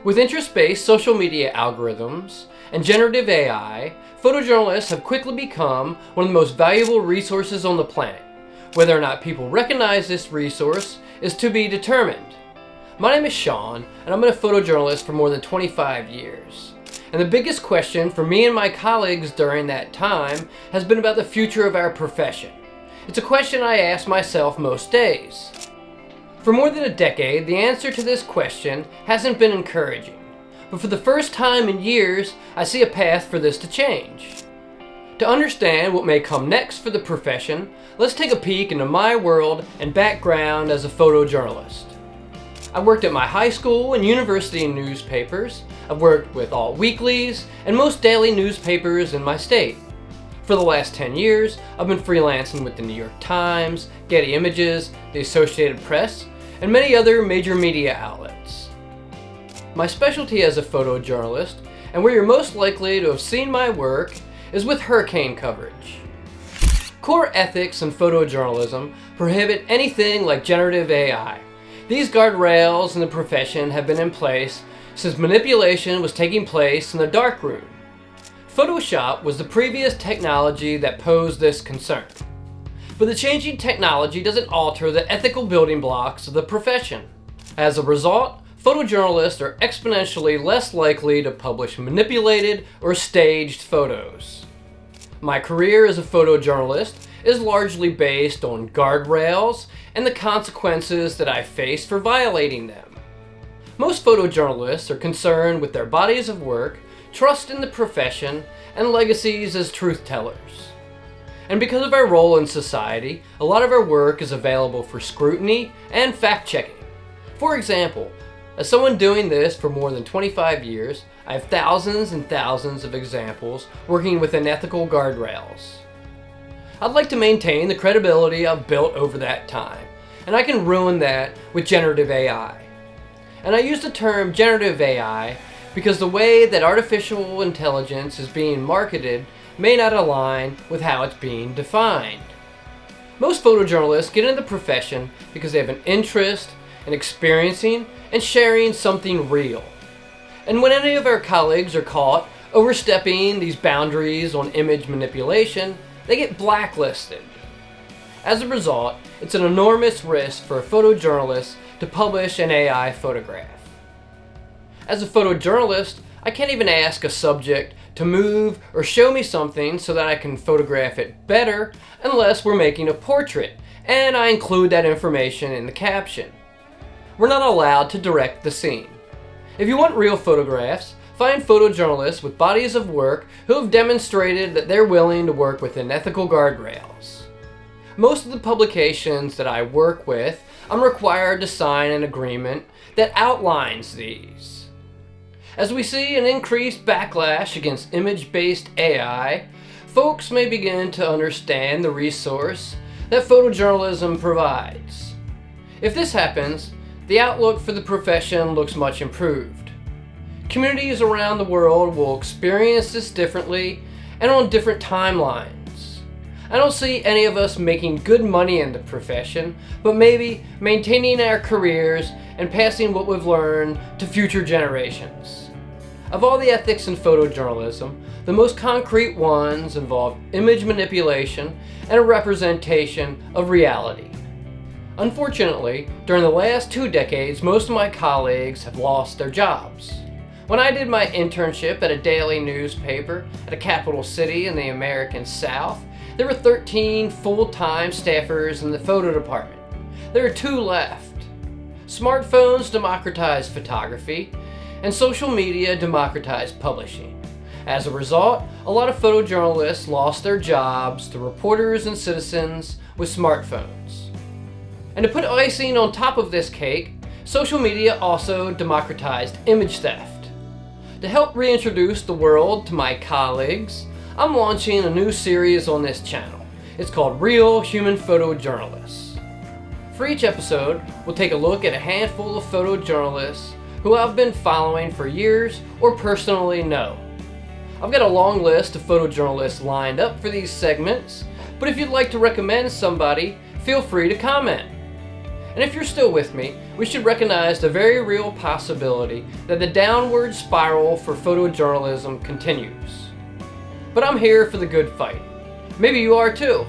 With interest-based social media algorithms and generative AI, photojournalists have quickly become one of the most valuable resources on the planet. Whether or not people recognize this resource is to be determined. My name is Sean, and I've been a photojournalist for more than 25 years. And the biggest question for me and my colleagues during that time has been about the future of our profession. It's a question I ask myself most days. For more than a decade, the answer to this question hasn't been encouraging. But for the first time in years, I see a path for this to change. To understand what may come next for the profession, let's take a peek into my world and background as a photojournalist. I worked at my high school and university newspapers. I've worked with all weeklies and most daily newspapers in my state. For the last 10 years, I've been freelancing with the New York Times, Getty Images, the Associated Press, and many other major media outlets. My specialty as a photojournalist, and where you're most likely to have seen my work, is with hurricane coverage. Core ethics in photojournalism prohibit anything like generative AI. These guardrails in the profession have been in place since manipulation was taking place in the darkroom. Photoshop was the previous technology that posed this concern. But the changing technology doesn't alter the ethical building blocks of the profession. As a result, photojournalists are exponentially less likely to publish manipulated or staged photos. My career as a photojournalist is largely based on guardrails and the consequences that I face for violating them. Most photojournalists are concerned with their bodies of work, trust in the profession, and legacies as truth tellers. And because of our role in society, a lot of our work is available for scrutiny and fact-checking. For example, as someone doing this for more than 25 years, I have thousands and thousands of examples working within ethical guardrails. I'd like to maintain the credibility I've built over that time, and I can ruin that with generative AI. And I use the term generative AI because the way that artificial intelligence is being marketed may not align with how it's being defined. Most photojournalists get into the profession because they have an interest in experiencing and sharing something real. And when any of our colleagues are caught overstepping these boundaries on image manipulation, they get blacklisted. As a result, it's an enormous risk for a photojournalist to publish an AI photograph. As a photojournalist, I can't even ask a subject to move or show me something so that I can photograph it better unless we're making a portrait and I include that information in the caption. We're not allowed to direct the scene. If you want real photographs, find photojournalists with bodies of work who have demonstrated that they're willing to work within ethical guardrails. Most of the publications that I work with, I'm required to sign an agreement that outlines these. As we see an increased backlash against image-based AI, folks may begin to understand the resource that photojournalism provides. If this happens, the outlook for the profession looks much improved. Communities around the world will experience this differently and on different timelines. I don't see any of us making good money in the profession, but maybe maintaining our careers and passing what we've learned to future generations. Of all the ethics in photojournalism, the most concrete ones involve image manipulation and a representation of reality. Unfortunately, during the last 2 decades, most of my colleagues have lost their jobs. When I did my internship at a daily newspaper at a capital city in the American South, there were 13 full-time staffers in the photo department. There are 2 left. Smartphones democratized photography, and social media democratized publishing. As a result, a lot of photojournalists lost their jobs to reporters and citizens with smartphones. And to put icing on top of this cake, social media also democratized image theft. To help reintroduce the world to my colleagues, I'm launching a new series on this channel. It's called Real Human Photojournalists. For each episode, we'll take a look at a handful of photojournalists who I've been following for years or personally know. I've got a long list of photojournalists lined up for these segments, but if you'd like to recommend somebody, feel free to comment. And if you're still with me, we should recognize the very real possibility that the downward spiral for photojournalism continues. But I'm here for the good fight. Maybe you are too.